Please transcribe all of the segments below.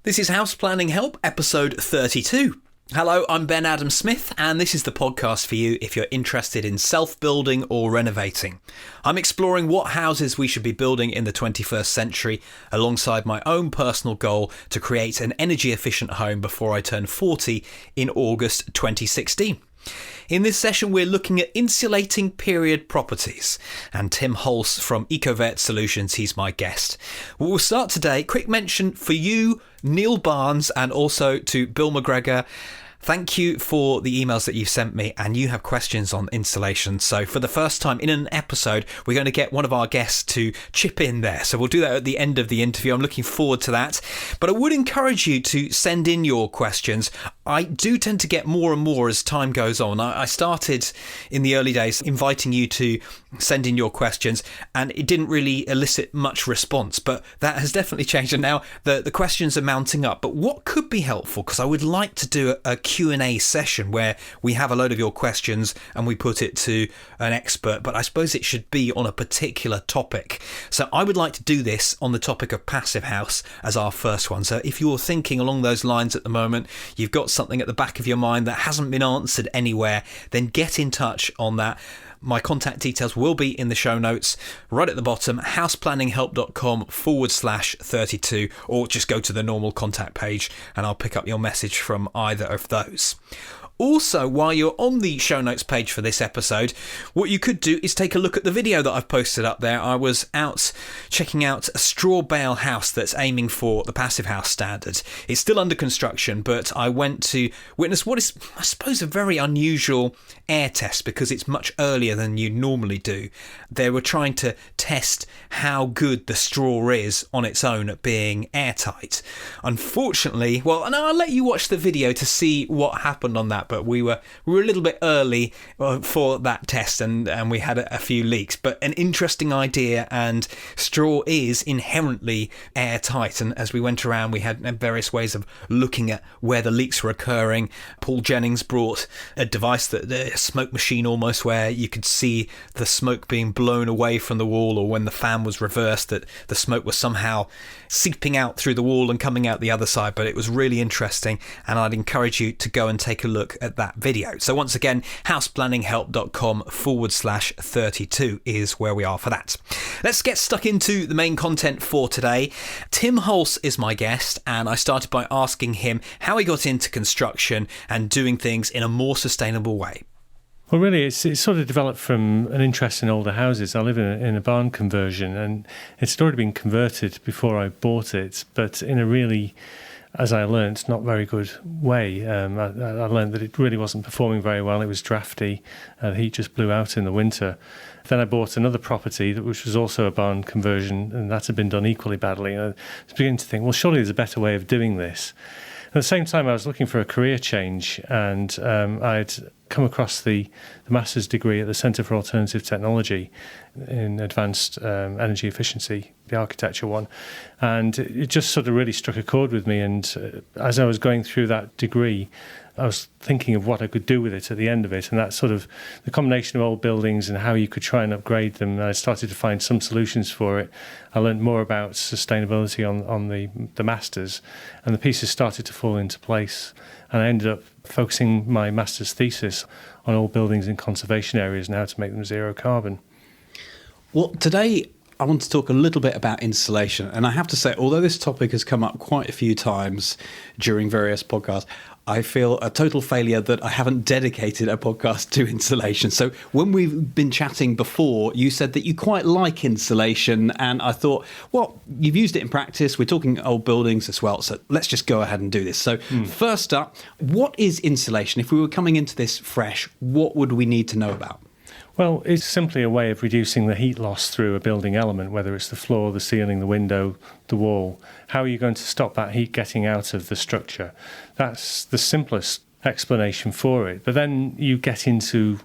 This is House Planning Help, episode 32. Hello, I'm Ben Adam Smith, and this is the podcast for you if you're interested in self-building or renovating. I'm exploring what houses we should be building in the 21st century, alongside my own personal goal to create an energy-efficient home before I turn 40 in August 2016. In this session, we're looking at insulating period properties, and Tim Hulse from Ecovert Solutions, he's my guest. We'll start today. Quick mention for you, Neil Barnes, and also to Bill McGregor. Thank you for the emails that you've sent me, and you have questions on insulation. So for the first time in an episode, we're going to get one of our guests to chip in there. So we'll do that at the end of the interview. I'm looking forward to that. But I would encourage you to send in your questions. I do tend to get more and more as time goes on. I started in the early days inviting you to send in your questions, and it didn't really elicit much response, but that has definitely changed, and now the questions are mounting up. But what could be helpful, because I would like to do a Q&A session where we have a load of your questions and we put it to an expert, but I suppose it should be on a particular topic. So I would like to do this on the topic of Passive House as our first one. So if you're thinking along those lines at the moment, you've got something at the back of your mind that hasn't been answered anywhere, then get in touch on that. My contact details will be in the show notes right at the bottom, houseplanninghelp.com/32, or just go to the normal contact page and I'll pick up your message from either of those. Also, while you're on the show notes page for this episode, what you could do is take a look at the video that I've posted up there. I was out checking out a straw bale house that's aiming for the Passive House standard. It's still under construction, but I went to witness what is, I suppose, a very unusual air test because it's much earlier than you normally do. They were trying to test how good the straw is on its own at being airtight. Unfortunately, well, and I'll let you watch the video to see what happened on that, but we were a little bit early for that test, and we had a few leaks. But an interesting idea, and straw is inherently airtight, and as we went around we had various ways of looking at where the leaks were occurring. Paul Jennings brought a device, a smoke machine almost, where you could see the smoke being blown away from the wall, or when the fan was reversed that the smoke was somehow seeping out through the wall and coming out the other side. But it was really interesting, and I'd encourage you to go and take a look at that video. So once again, houseplanninghelp.com/32 is where we are for that. Let's get stuck into the main content for today. Tim Hulse is my guest, and I started by asking him how he got into construction and doing things in a more sustainable way. Well, really, it's sort of developed from an interest in older houses. I live in a barn conversion, and it's already been converted before I bought it, but in a really, as I learned, not very good way. I learned that it really wasn't performing very well. It was drafty. The heat just blew out in the winter. Then I bought another property which was also a barn conversion, and that had been done equally badly. And I was beginning to think, well, surely there's a better way of doing this. At the same time, I was looking for a career change, and I'd come across the master's degree at the Centre for Alternative Technology in Advanced Energy Efficiency, the architecture one, and it just sort of really struck a chord with me. And as I was going through that degree, I was thinking of what I could do with it at the end of it, and that sort of the combination of old buildings and how you could try and upgrade them. I started to find some solutions for it. I learned more about sustainability on the masters, and the pieces started to fall into place. And I ended up focusing my master's thesis on old buildings in conservation areas and how to make them zero carbon. Well, today I want to talk a little bit about insulation. And I have to say, although this topic has come up quite a few times during various podcasts, I feel a total failure that I haven't dedicated a podcast to insulation. So when we've been chatting before, you said that you quite like insulation, and I thought, well, you've used it in practice. We're talking old buildings as well, so let's just go ahead and do this. So first up, what is insulation? If we were coming into this fresh, what would we need to know about? Well, it's simply a way of reducing the heat loss through a building element, whether it's the floor, the ceiling, the window, the wall. How are you going to stop that heat getting out of the structure? That's the simplest explanation for it. But then you get into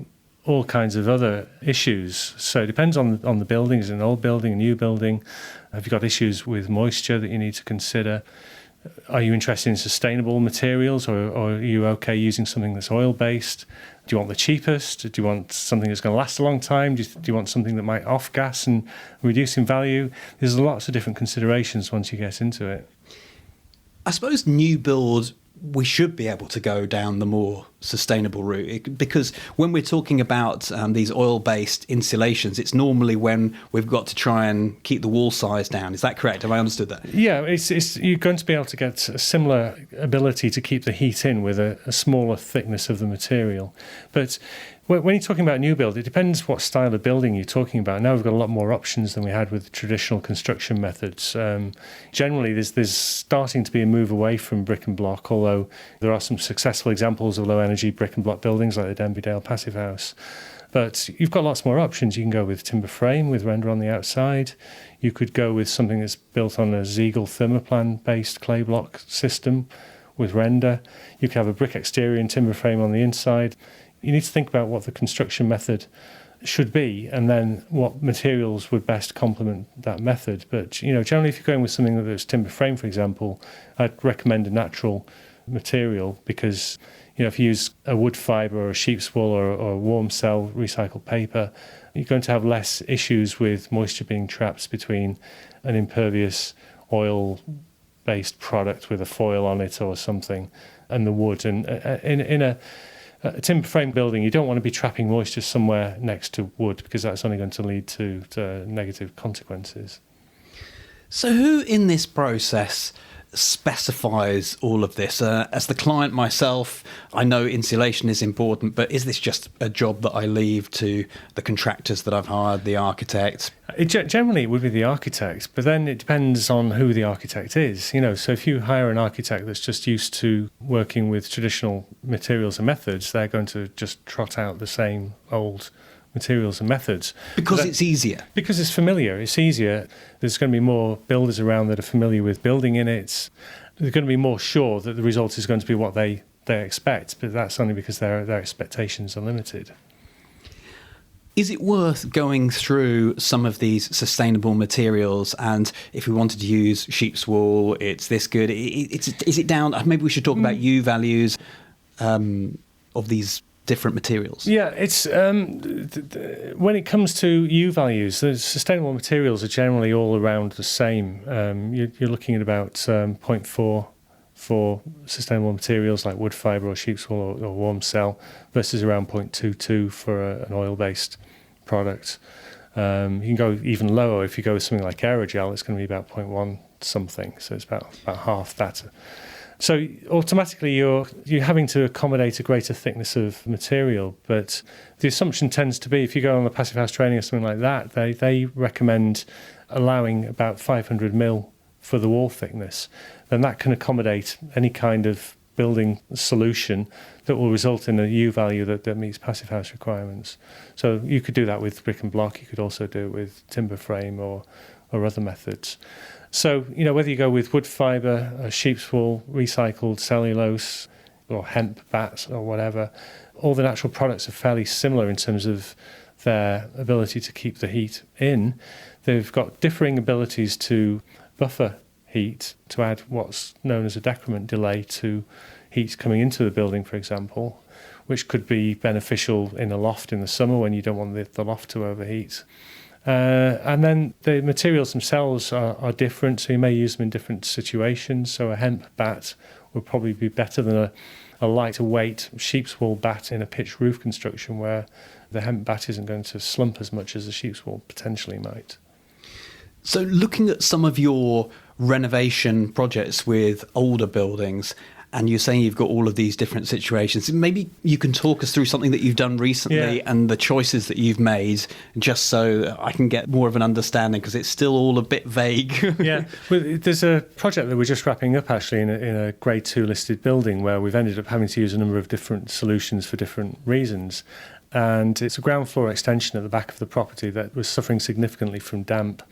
all kinds of other issues. So it depends on the building. Is it an old building, a new building? Have you got issues with moisture that you need to consider? Are you interested in sustainable materials, or are you okay using something that's oil-based? Do you want the cheapest? Do you want something that's going to last a long time? Do you want something that might off-gas and reduce in value? There's lots of different considerations once you get into it. I suppose new build, we should be able to go down the more sustainable route, because when we're talking about these oil-based insulations, it's normally when we've got to try and keep the wall size down. Is that correct? Have I understood that? Yeah, it's you're going to be able to get a similar ability to keep the heat in with a smaller thickness of the material. But when you're talking about new build, it depends what style of building you're talking about. Now we've got a lot more options than we had with traditional construction methods. Generally, there's starting to be a move away from brick and block, although there are some successful examples of low-energy brick and block buildings like the Denbydale Passive House. But you've got lots more options. You can go with timber frame with render on the outside. You could go with something that's built on a Ziegel thermoplan-based clay block system with render. You could have a brick exterior and timber frame on the inside. You need to think about what the construction method should be and then what materials would best complement that method. But, generally if you're going with something that's timber frame, for example, I'd recommend a natural material because, if you use a wood fibre or a sheep's wool or a warm cell recycled paper, you're going to have less issues with moisture being trapped between an impervious oil-based product with a foil on it or something and the wood. And in a timber frame building, you don't want to be trapping moisture somewhere next to wood because that's only going to lead to negative consequences. So who in this process specifies all of this? As the client myself, I know insulation is important, but is this just a job that I leave to the contractors that I've hired, the architect? Generally, it would be the architect, but then it depends on who the architect is. So if you hire an architect that's just used to working with traditional materials and methods, they're going to just trot out the same old materials and methods. Because it's easier. Because it's familiar, it's easier. There's going to be more builders around that are familiar with building in it. They're going to be more sure that the result is going to be what they expect, but that's only because their expectations are limited. Is it worth going through some of these sustainable materials? And if we wanted to use sheep's wool, it's this good. Is it down? Maybe we should talk about U values of these different materials. Yeah, it's when it comes to U values, the sustainable materials are generally all around the same. You're looking at about 0.4 for sustainable materials like wood fibre or sheep's wool or warm cell versus around 0.22 for an oil-based product. You can go even lower if you go with something like aerogel. It's going to be about 0.1 something, so it's about half that. So automatically you're having to accommodate a greater thickness of material, but the assumption tends to be if you go on the Passive House training or something like that, they recommend allowing about 500 mil for the wall thickness. Then that can accommodate any kind of building solution that will result in a U value that meets Passive House requirements. So you could do that with brick and block. You could also do it with timber frame or other methods. So, whether you go with wood fibre, sheep's wool, recycled cellulose, or hemp bats or whatever, all the natural products are fairly similar in terms of their ability to keep the heat in. They've got differing abilities to buffer heat, to add what's known as a decrement delay to heat coming into the building, for example, which could be beneficial in a loft in the summer when you don't want the loft to overheat. And then the materials themselves are different, so you may use them in different situations. So a hemp bat would probably be better than a lighter weight sheep's wool bat in a pitched roof construction where the hemp bat isn't going to slump as much as the sheep's wool potentially might. So looking at some of your renovation projects with older buildings, and you're saying you've got all of these different situations, maybe you can talk us through something that you've done recently and the choices that you've made, just so I can get more of an understanding, because it's still all a bit vague. Yeah, well, there's a project that we're just wrapping up actually in a Grade 2 listed building where we've ended up having to use a number of different solutions for different reasons. And it's a ground floor extension at the back of the property that was suffering significantly from damp.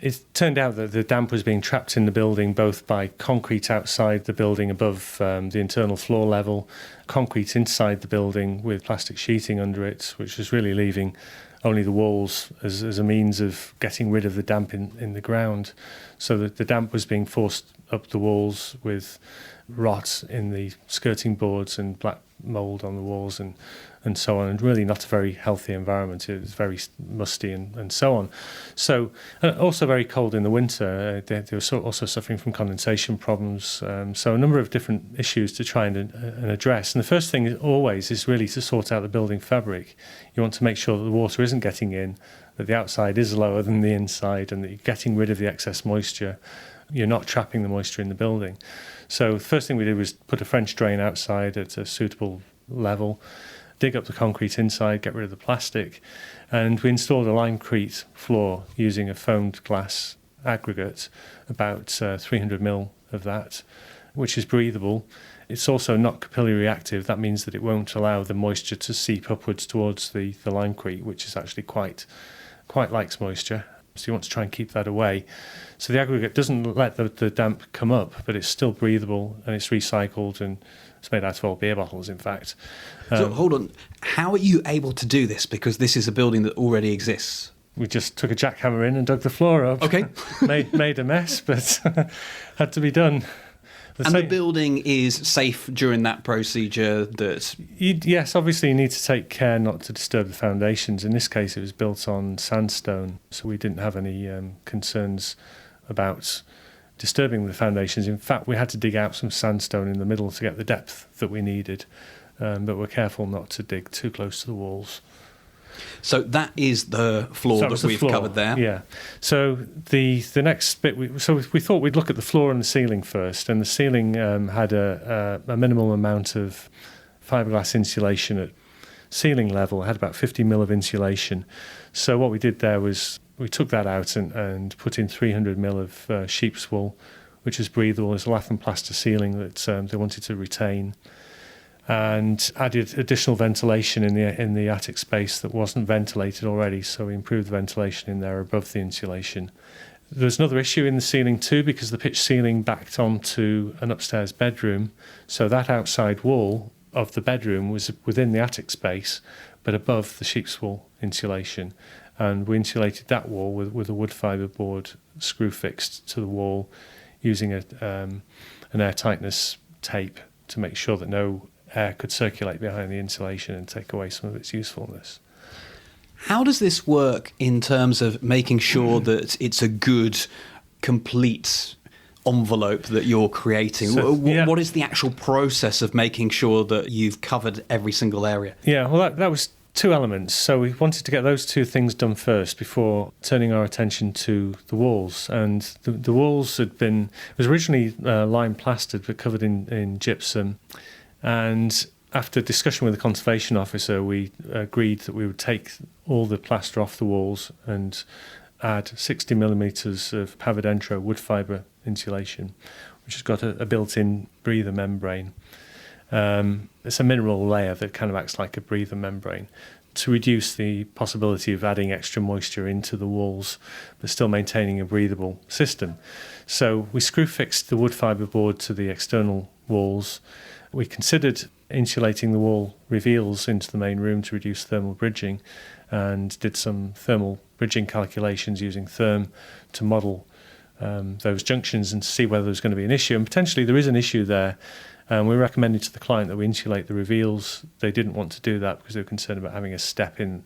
It turned out that the damp was being trapped in the building both by concrete outside the building above the internal floor level, concrete inside the building with plastic sheeting under it, which was really leaving only the walls as a means of getting rid of the damp in the ground. So that the damp was being forced up the walls with rot in the skirting boards and black mould on the walls and so on, and really not a very healthy environment. It was very musty and so on. So also very cold in the winter. They were also suffering from condensation problems. So a number of different issues to try and address. And the first thing is really to sort out the building fabric. You want to make sure that the water isn't getting in, that the outside is lower than the inside, and that you're getting rid of the excess moisture. You're not trapping the moisture in the building. So the first thing we did was put a French drain outside at a suitable level, dig up the concrete inside, get rid of the plastic, and we installed a limecrete floor using a foamed glass aggregate, about 300 mil of that, which is breathable. It's also not capillary reactive. That means that it won't allow the moisture to seep upwards towards the limecrete, which is actually quite likes moisture. So you want to try and keep that away. So the aggregate doesn't let the damp come up, but it's still breathable and it's recycled, and it's made out of old beer bottles, in fact. So hold on, how are you able to do this? Because this is a building that already exists. We just took a jackhammer in and dug the floor up. Okay. made a mess, but had to be done. The building is safe during that procedure? Yes, obviously you need to take care not to disturb the foundations. In this case, it was built on sandstone, so we didn't have any concerns about disturbing the foundations. In fact, we had to dig out some sandstone in the middle to get the depth that we needed, but we're careful not to dig too close to the walls. So that is the floor that we've covered there. Yeah. So the next bit, we thought we'd look at the floor and the ceiling first, and the ceiling had a minimal amount of fiberglass insulation at ceiling level. It had about 50 mil of insulation. So what we did there was we took that out and put in 300 mil of sheep's wool, which is breathable. It's a lath and plaster ceiling that they wanted to retain, and added additional ventilation in the attic space that wasn't ventilated already, so we improved the ventilation in there above the insulation. There's another issue in the ceiling too, because the pitch ceiling backed onto an upstairs bedroom, so that outside wall of the bedroom was within the attic space but above the sheep's wool insulation, and we insulated that wall with a wood fibre board screw fixed to the wall using an air tightness tape to make sure that no air could circulate behind the insulation and take away some of its usefulness. How does this work in terms of making sure that it's a good, complete envelope that you're creating? So, what is the actual process of making sure that you've covered every single area? Yeah, well, that was two elements. So we wanted to get those two things done first before turning our attention to the walls. And the walls it was originally lime plastered but covered in gypsum. And after discussion with the conservation officer, we agreed that we would take all the plaster off the walls and add 60 millimetres of Pavadentro wood fibre insulation, which has got a built-in breather membrane. It's a mineral layer that kind of acts like a breather membrane to reduce the possibility of adding extra moisture into the walls, but still maintaining a breathable system. So we screw-fixed the wood fibre board to the external walls. We considered insulating the wall reveals into the main room to reduce thermal bridging, and did some thermal bridging calculations using Therm to model those junctions and to see whether there's going to be an issue. And potentially there is an issue there. We recommended to the client that we insulate the reveals. They didn't want to do that because they were concerned about having a step in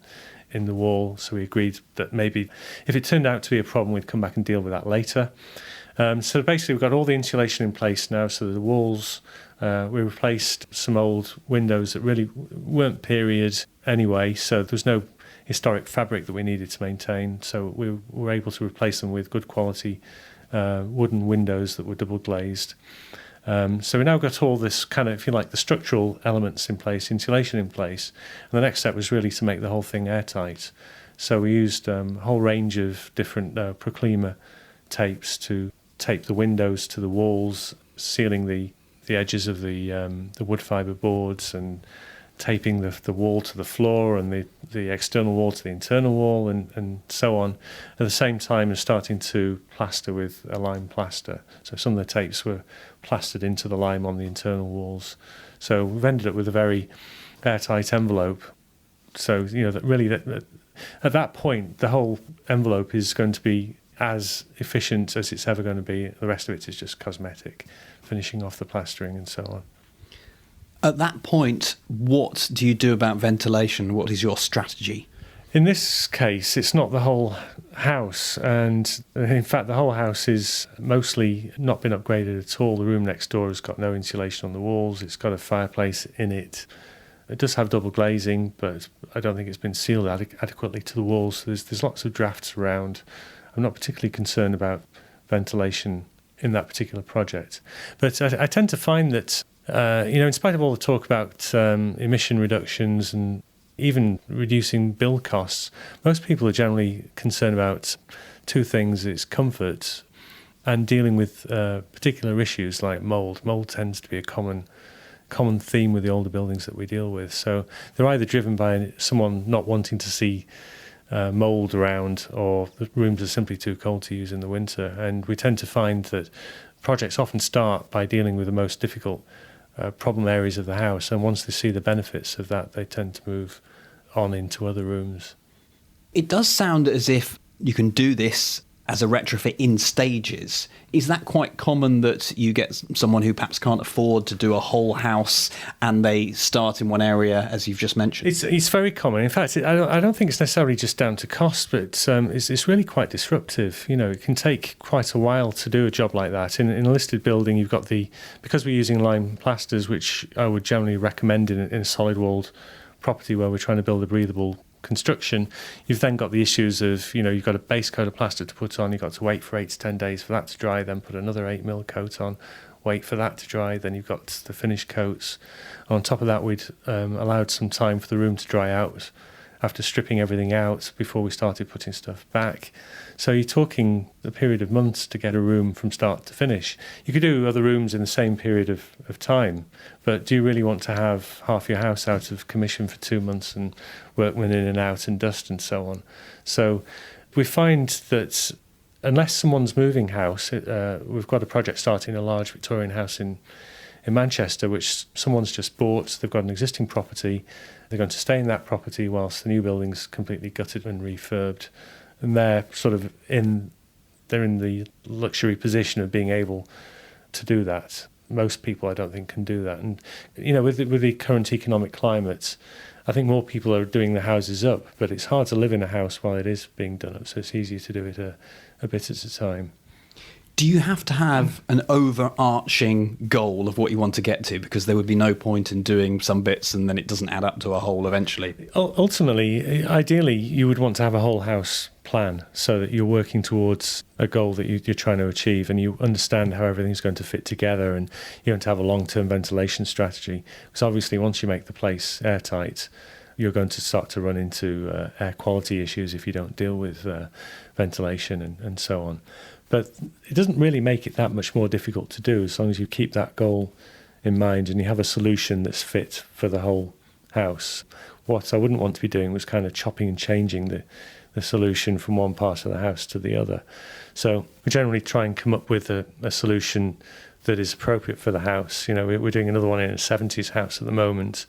the wall. So we agreed that maybe if it turned out to be a problem, we'd come back and deal with that later. So basically we've got all the insulation in place now. So the walls, we replaced some old windows that really weren't period anyway. So there was no historic fabric that we needed to maintain. So we were able to replace them with good quality wooden windows that were double glazed. So we now got all this kind of, if you like, the structural elements in place, insulation in place. And the next step was really to make the whole thing airtight. So we used a whole range of different Proclima tapes to tape the windows to the walls, sealing the edges of the wood fibre boards, and taping the wall to the floor and the external wall to the internal wall, and so on, at the same time as starting to plaster with a lime plaster. So some of the tapes were plastered into the lime on the internal walls. So we've ended up with a very airtight envelope. So, that really, at that point, the whole envelope is going to be as efficient as it's ever going to be. The rest of it is just cosmetic, finishing off the plastering and so on. At that point, what do you do about ventilation? What is your strategy? In this case, it's not the whole house, and in fact the whole house is mostly not been upgraded at all. The room next door has got no insulation on the walls, it's got a fireplace in it. It does have double glazing, but I don't think it's been sealed adequately to the walls. So there's lots of drafts around. I'm not particularly concerned about ventilation in that particular project. But I tend to find that, in spite of all the talk about emission reductions and even reducing build costs, most people are generally concerned about two things. It's comfort and dealing with particular issues like mould. Mould tends to be a common theme with the older buildings that we deal with. So they're either driven by someone not wanting to see mould around, or the rooms are simply too cold to use in the winter. And we tend to find that projects often start by dealing with the most difficult problem areas of the house, and once they see the benefits of that, they tend to move on into other rooms. It does sound as if you can do this as a retrofit in stages. Is that quite common, that you get someone who perhaps can't afford to do a whole house and they start in one area, as you've just mentioned? It's very common. In fact, I don't think it's necessarily just down to cost, but it's really quite disruptive. It can take quite a while to do a job like that. In a listed building, you've got because we're using lime plasters, which I would generally recommend in a solid-walled property where we're trying to build a breathable construction, you've then got the issues of, you've got a base coat of plaster to put on, you've got to wait for 8 to 10 days for that to dry, then put another 8mm coat on, wait for that to dry, then you've got the finished coats. On top of that, we'd allowed some time for the room to dry out after stripping everything out before we started putting stuff back. So you're talking a period of months to get a room from start to finish. You could do other rooms in the same period of time, but do you really want to have half your house out of commission for 2 months and workmen in and out and dust and so on? So we find that unless someone's moving house, we've got a project starting a large Victorian house in Manchester, which someone's just bought. They've got an existing property. They're going to stay in that property whilst the new building's completely gutted and refurbed. And they're in the luxury position of being able to do that. Most people, I don't think, can do that. And, with the current economic climate, I think more people are doing the houses up, but it's hard to live in a house while it is being done up, so it's easier to do it a bit at a time. Do you have to have an overarching goal of what you want to get to? Because there would be no point in doing some bits and then it doesn't add up to a whole eventually. Ultimately, ideally, you would want to have a whole house plan so that you're working towards a goal that you're trying to achieve, and you understand how everything's going to fit together, and you're going to have a long-term ventilation strategy. Because obviously, once you make the place airtight, you're going to start to run into air quality issues if you don't deal with ventilation and so on. But it doesn't really make it that much more difficult to do as long as you keep that goal in mind and you have a solution that's fit for the whole house. What I wouldn't want to be doing was kind of chopping and changing the solution from one part of the house to the other. So we generally try and come up with a solution that is appropriate for the house. We're doing another one in a 70s house at the moment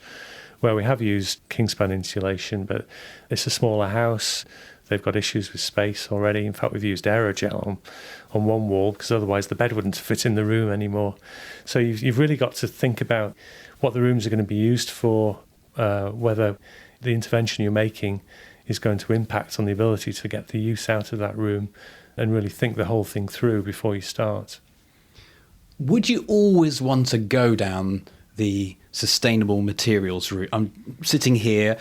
where we have used kingspan insulation, but it's a smaller house. They've got issues with space already. In fact, we've used aerogel on one wall because otherwise the bed wouldn't fit in the room anymore. So you've really got to think about what the rooms are going to be used for, whether the intervention you're making is going to impact on the ability to get the use out of that room, and really think the whole thing through before you start. Would you always want to go down the sustainable materials route? I'm sitting here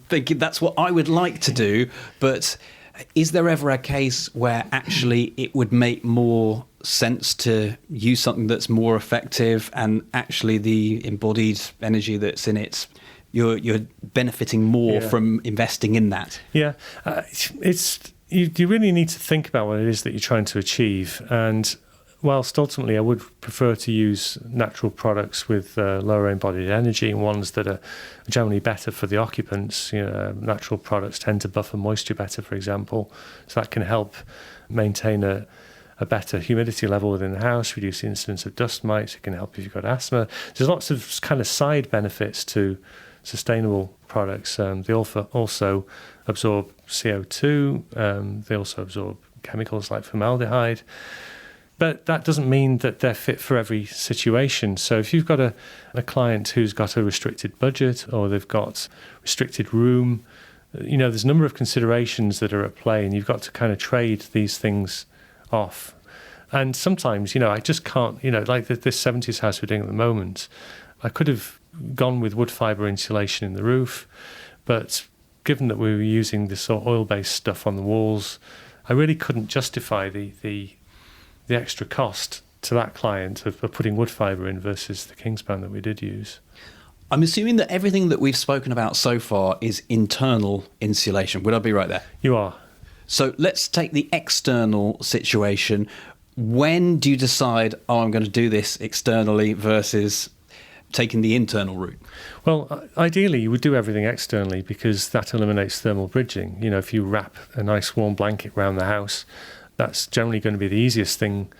thinking that's what I would like to do, but is there ever a case where actually it would make more sense to use something that's more effective, and actually the embodied energy that's in it, you're benefiting more from investing in that? Yeah, you really need to think about what it is that you're trying to achieve. And whilst ultimately I would prefer to use natural products with lower embodied energy and ones that are generally better for the occupants, natural products tend to buffer moisture better, for example, so that can help maintain a better humidity level within the house, reduce the incidence of dust mites. It can help if you've got asthma. There's lots of kind of side benefits to sustainable products. They also absorb CO2. They also absorb chemicals like formaldehyde. But that doesn't mean that they're fit for every situation. So if you've got a client who's got a restricted budget or they've got restricted room, there's a number of considerations that are at play, and you've got to kind of trade these things off. And sometimes, I just can't, like this 70s house we're doing at the moment, I could have gone with wood fibre insulation in the roof, but given that we were using this sort of oil-based stuff on the walls, I really couldn't justify the extra cost to that client of putting wood fibre in versus the Kingspan that we did use. I'm assuming that everything that we've spoken about so far is internal insulation. Would I be right there? You are. So let's take the external situation. When do you decide, I'm going to do this externally versus taking the internal route? Well, ideally, you would do everything externally because that eliminates thermal bridging. If you wrap a nice warm blanket around the house, that's generally going to be the easiest thing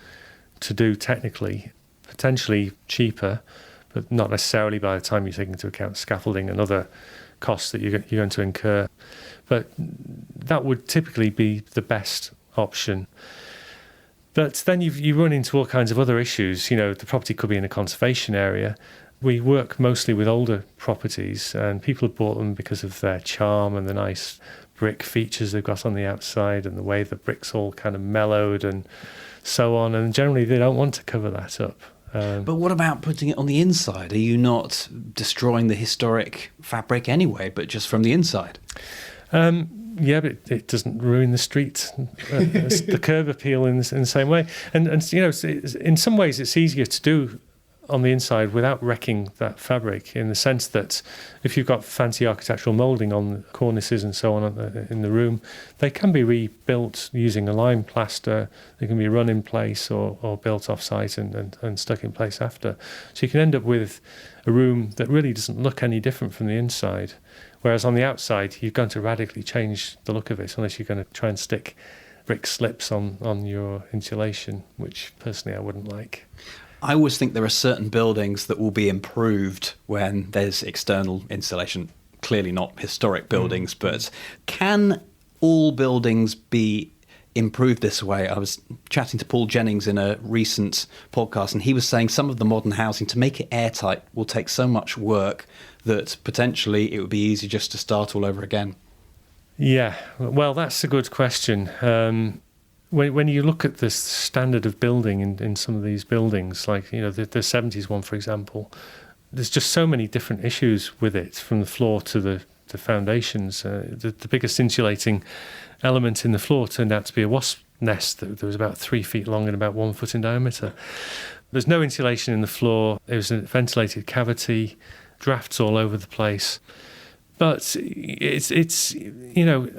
to do technically, potentially cheaper, but not necessarily by the time you take into account scaffolding and other costs that you're going to incur. But that would typically be the best option. But then you run into all kinds of other issues. The property could be in a conservation area. We work mostly with older properties, and people have bought them because of their charm and the nice brick features they've got on the outside and the way the brick's all kind of mellowed and so on. And generally, they don't want to cover that up. But what about putting it on the inside? Are you not destroying the historic fabric anyway, but just from the inside? Yeah, but it doesn't ruin the street, the curb appeal in the same way. And in some ways, it's easier to do on the inside without wrecking that fabric, in the sense that if you've got fancy architectural moulding on the cornices and so on in the room, they can be rebuilt using a lime plaster. They can be run in place or built off-site and stuck in place after. So you can end up with a room that really doesn't look any different from the inside. Whereas on the outside, you're going to radically change the look of it unless you're going to try and stick brick slips on your insulation, which personally I wouldn't like. I always think there are certain buildings that will be improved when there's external insulation. Clearly not historic buildings, but can all buildings be improved this way? I was chatting to Paul Jennings in a recent podcast, and he was saying some of the modern housing, to make it airtight, will take so much work that potentially it would be easy just to start all over again. Yeah, well, that's a good question. When you look at the standard of building in some of these buildings, like the 70s one, for example, there's just so many different issues with it, from the floor to the foundations. The biggest insulating element in the floor turned out to be a wasp nest that was about 3 feet long and about 1 foot in diameter. There's no insulation in the floor. It was a ventilated cavity, drafts all over the place. But it's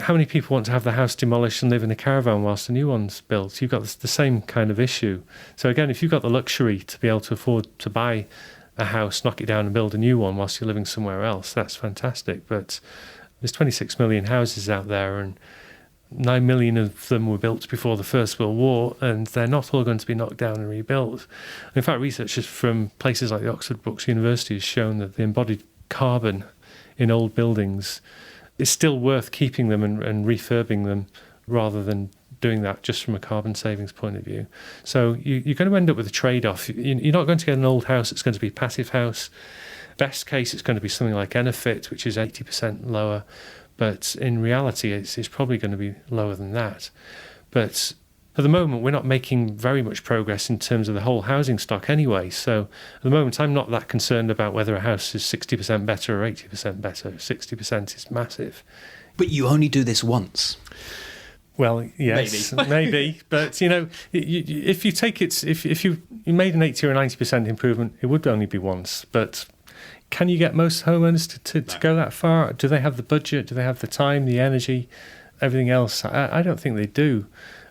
how many people want to have the house demolished and live in a caravan whilst a new one's built? You've got the same kind of issue. So again, if you've got the luxury to be able to afford to buy a house, knock it down and build a new one whilst you're living somewhere else, that's fantastic. But there's 26 million houses out there, and 9 million of them were built before the First World War, and they're not all going to be knocked down and rebuilt. In fact, research from places like the Oxford Brookes University has shown that the embodied carbon in old buildings, it's still worth keeping them and refurbing them rather than doing that just from a carbon savings point of view. So you're going to end up with a trade-off. You're not going to get an old house that's going to be a passive house. Best case, it's going to be something like Enefit, which is 80% lower. But in reality, it's probably going to be lower than that. But at the moment, we're not making very much progress in terms of the whole housing stock anyway. So at the moment, I'm not that concerned about whether a house is 60% better or 80% better. 60% is massive. But you only do this once. Well, yes, maybe. But, if you take it, if you made an 80 or 90% improvement, it would only be once. But can you get most homeowners to go that far? Do they have the budget? Do they have the time, the energy, everything else? I don't think they do.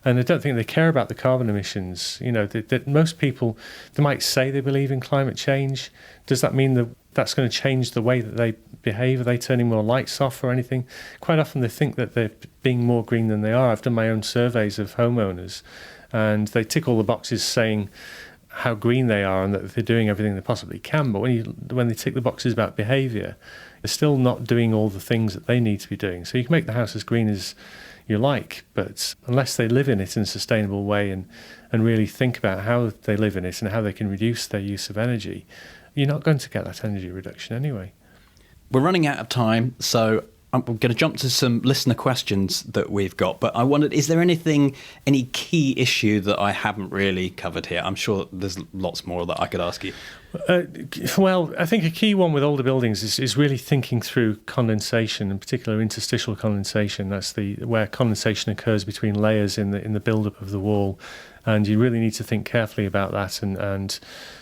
And I don't think they care about the carbon emissions. That most people, they might say they believe in climate change. Does that mean that that's going to change the way that they behave? Are they turning more lights off or anything? Quite often they think that they're being more green than they are. I've done my own surveys of homeowners, and they tick all the boxes saying how green they are and that they're doing everything they possibly can. But when they tick the boxes about behaviour, they're still not doing all the things that they need to be doing. So you can make the house as green as you like, but unless they live in it in a sustainable way and really think about how they live in it and how they can reduce their use of energy, you're not going to get that energy reduction anyway. We're running out of time, so I'm going to jump to some listener questions that we've got, but I wondered, is there any key issue that I haven't really covered here? I'm sure there's lots more that I could ask you. Well, I think a key one with older buildings is really thinking through condensation, in particular interstitial condensation. That's where condensation occurs between layers in the build-up of the wall, and you really need to think carefully about that and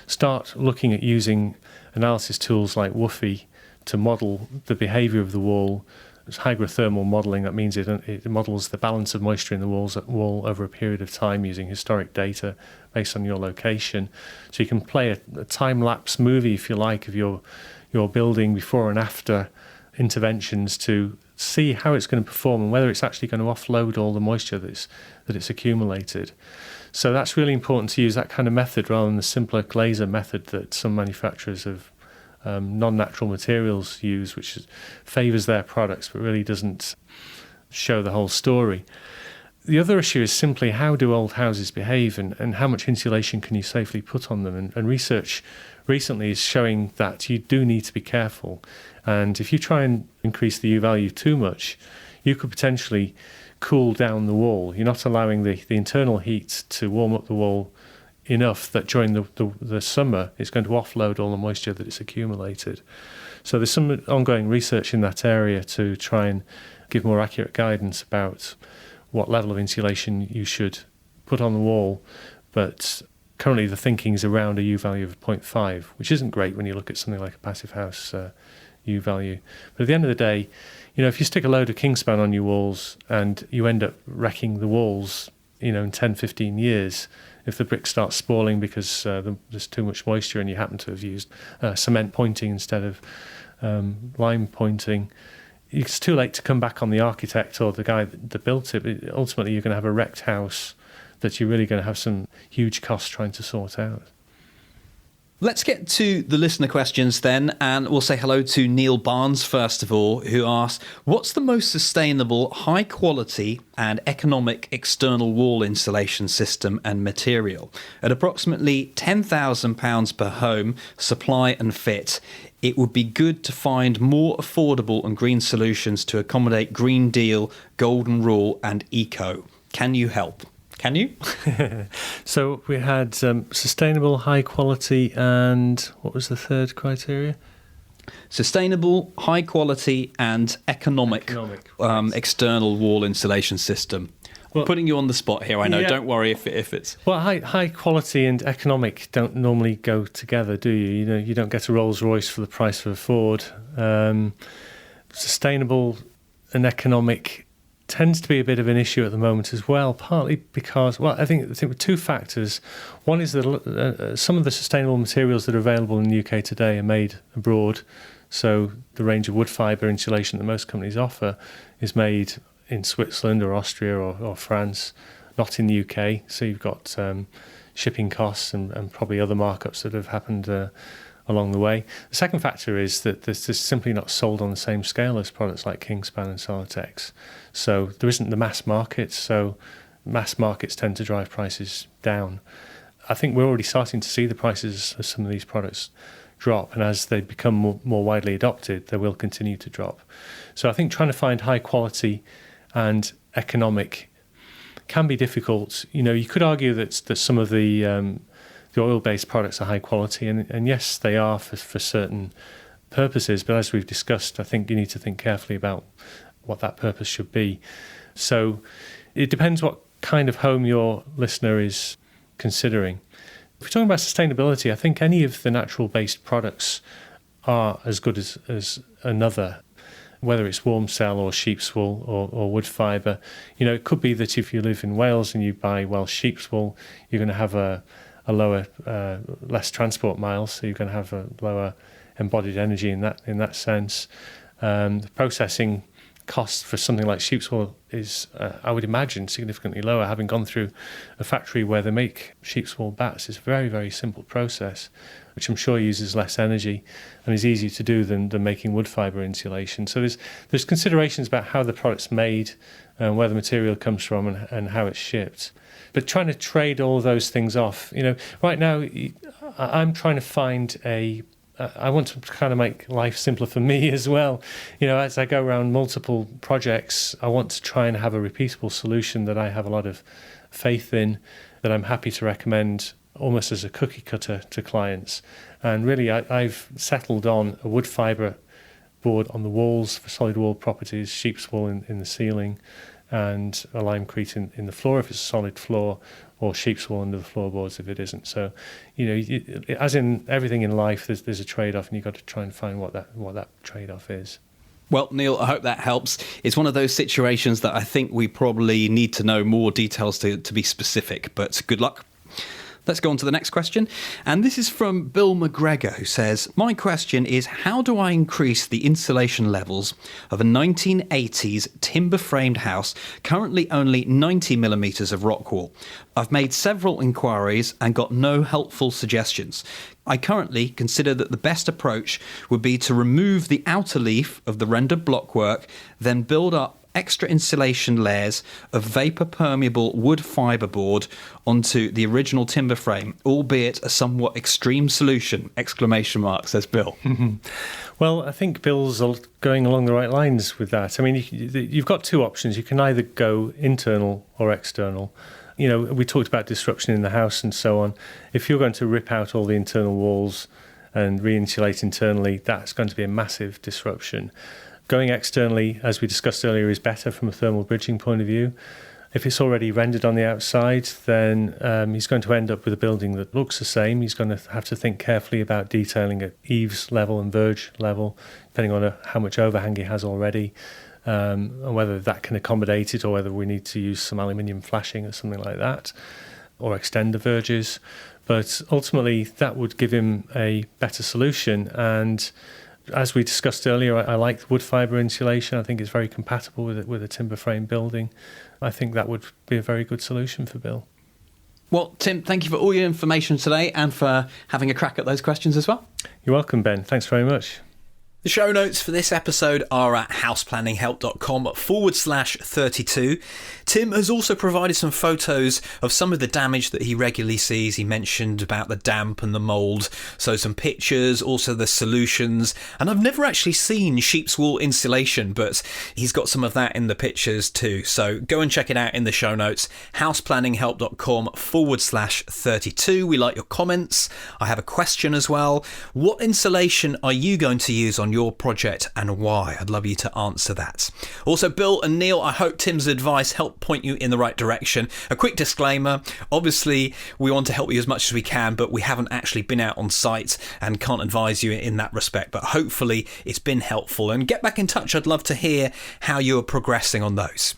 start looking at using analysis tools like WUFI to model the behaviour of the wall. It's hygrothermal modelling. That means it models the balance of moisture in the wall over a period of time using historic data based on your location. So you can play a time-lapse movie, if you like, of your building before and after interventions to see how it's going to perform and whether it's actually going to offload all the moisture that it's accumulated. So that's really important to use that kind of method rather than the simpler glazer method that some manufacturers of non-natural materials use, which favours their products but really doesn't show the whole story. The other issue is simply how do old houses behave and how much insulation can you safely put on them? And research recently is showing that you do need to be careful. And if you try and increase the U value too much, you could potentially cool down the wall. You're not allowing the internal heat to warm up the wall enough that during the summer it's going to offload all the moisture that it's accumulated. So there's some ongoing research in that area to try and give more accurate guidance about what level of insulation you should put on the wall, but currently the thinking is around a U value of 0.5, which isn't great when you look at something like a passive house U value. But at the end of the day, if you stick a load of Kingspan on your walls and you end up wrecking the walls, in 10, 15 years, if the brick starts spoiling because there's too much moisture and you happen to have used cement pointing instead of lime pointing, it's too late to come back on the architect or the guy that built it. Ultimately, you're going to have a wrecked house that you're really going to have some huge costs trying to sort out. Let's get to the listener questions then, and we'll say hello to Neil Barnes first of all, who asks, what's the most sustainable, high quality and economic external wall insulation system and material? At approximately £10,000 per home, supply and fit, it would be good to find more affordable and green solutions to accommodate Green Deal, Golden Rule and Eco. Can you help? Can you? So we had sustainable, high quality, and what was the third criteria? Sustainable, high quality, and economic. External wall insulation system. Well, putting you on the spot here, I know. Yeah. Don't worry if it's... Well, high quality and economic don't normally go together, do you? You don't get a Rolls Royce for the price of a Ford. Sustainable and economic tends to be a bit of an issue at the moment as well, partly because, I think with two factors. One is that some of the sustainable materials that are available in the UK today are made abroad. So the range of wood fibre insulation that most companies offer is made in Switzerland or Austria or France, not in the UK. So you've got shipping costs and probably other markups that have happened along the way. The second factor is that this is simply not sold on the same scale as products like Kingspan and Solitex. So there isn't the mass market, so mass markets tend to drive prices down. I think we're already starting to see the prices of some of these products drop, and as they become more widely adopted, they will continue to drop. So I think trying to find high quality and economic can be difficult. You could argue that some of the oil-based products are high quality, and yes, they are for certain purposes, but as we've discussed, I think you need to think carefully about what that purpose should be. So it depends what kind of home your listener is considering. If we're talking about sustainability, I think any of the natural-based products are as good as another, whether it's warm cell or sheep's wool or wood fibre. It could be that if you live in Wales and you buy Welsh sheep's wool, you're going to have a lower, less transport miles, so you're going to have a lower embodied energy in that sense. The processing cost for something like sheep's wool is, I would imagine, significantly lower. Having gone through a factory where they make sheep's wool bats, it's a very, very simple process, which I'm sure uses less energy and is easier to do than making wood fibre insulation. So there's considerations about how the product's made, where the material comes from, and how it's shipped. But trying to trade all those things off, right now I'm trying to find I want to kind of make life simpler for me as well. As I go around multiple projects, I want to try and have a repeatable solution that I have a lot of faith in, that I'm happy to recommend almost as a cookie cutter to clients. And really, I've settled on a wood fibre board on the walls for solid wall properties, sheep's wool in the ceiling, and a limecrete in the floor if it's a solid floor, or sheep's wool under the floorboards if it isn't. So, as in everything in life, there's a trade-off, and you've got to try and find what that trade-off is. Well, Neil, I hope that helps. It's one of those situations that I think we probably need to know more details to be specific, but good luck. Let's go on to the next question. And this is from Bill McGregor, who says, my question is, how do I increase the insulation levels of a 1980s timber-framed house, currently only 90 millimetres of rock wool? I've made several inquiries and got no helpful suggestions. I currently consider that the best approach would be to remove the outer leaf of the rendered blockwork, then build up extra insulation layers of vapor permeable wood fibre board onto the original timber frame, albeit a somewhat extreme solution, ! Says Bill. Well, I think Bill's going along the right lines with that. I mean, you've got two options. You can either go internal or external. We talked about disruption in the house and so on. If you're going to rip out all the internal walls and re-insulate internally, that's going to be a massive disruption. Going externally, as we discussed earlier, is better from a thermal bridging point of view. If it's already rendered on the outside, then he's going to end up with a building that looks the same. He's going to have to think carefully about detailing at eaves level and verge level, depending on how much overhang he has already, and whether that can accommodate it, or whether we need to use some aluminium flashing or something like that, or extend the verges. But ultimately, that would give him a better solution. And as we discussed earlier, I like wood fibre insulation. I think it's very compatible with a timber frame building. I think that would be a very good solution for Bill. Well, Tim, thank you for all your information today and for having a crack at those questions as well. You're welcome, Ben. Thanks very much. The show notes for this episode are at houseplanninghelp.com/32. Tim has also provided some photos of some of the damage that he regularly sees. He mentioned about the damp and the mould, so some pictures, also the solutions. And I've never actually seen sheep's wool insulation, but he's got some of that in the pictures too. So go and check it out in the show notes, houseplanninghelp.com/32. We like your comments. I have a question as well. What insulation are you going to use on your project and why? I'd love you to answer that. Also, Bill and Neil, I hope Tim's advice helped point you in the right direction. A quick disclaimer, obviously we want to help you as much as we can, but we haven't actually been out on site and can't advise you in that respect, but hopefully it's been helpful. And get back in touch, I'd love to hear how you are progressing on those.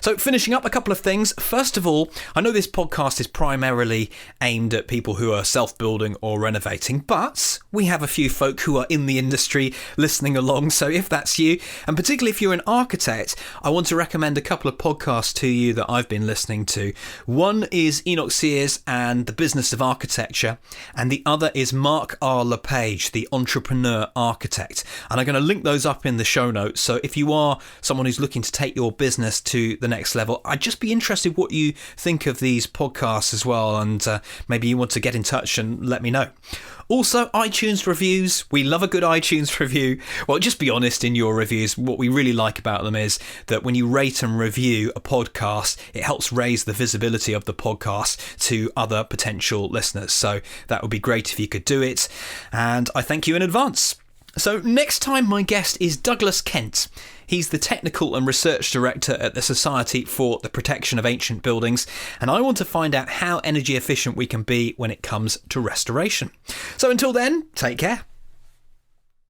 So finishing up, a couple of things. First of all, I know this podcast is primarily aimed at people who are self-building or renovating, but we have a few folk who are in the industry listening along. So if that's you, and particularly if you're an architect, I want to recommend a couple of podcasts to you that I've been listening to. One is Enoch Sears and the Business of Architecture, and the other is Mark R. LePage, the Entrepreneur Architect. And I'm going to link those up in the show notes. So if you are someone who's looking to take your business to the next level, I'd just be interested what you think of these podcasts as well, and maybe you want to get in touch and let me know. Also, iTunes reviews. We love a good iTunes review. Well, just be honest in your reviews. What we really like about them is that when you rate and review a podcast, it helps raise the visibility of the podcast to other potential listeners. So that would be great if you could do it, and I thank you in advance. So next time my guest is Douglas Kent. He's the Technical and Research Director at the Society for the Protection of Ancient Buildings, and I want to find out how energy efficient we can be when it comes to restoration. So until then, take care.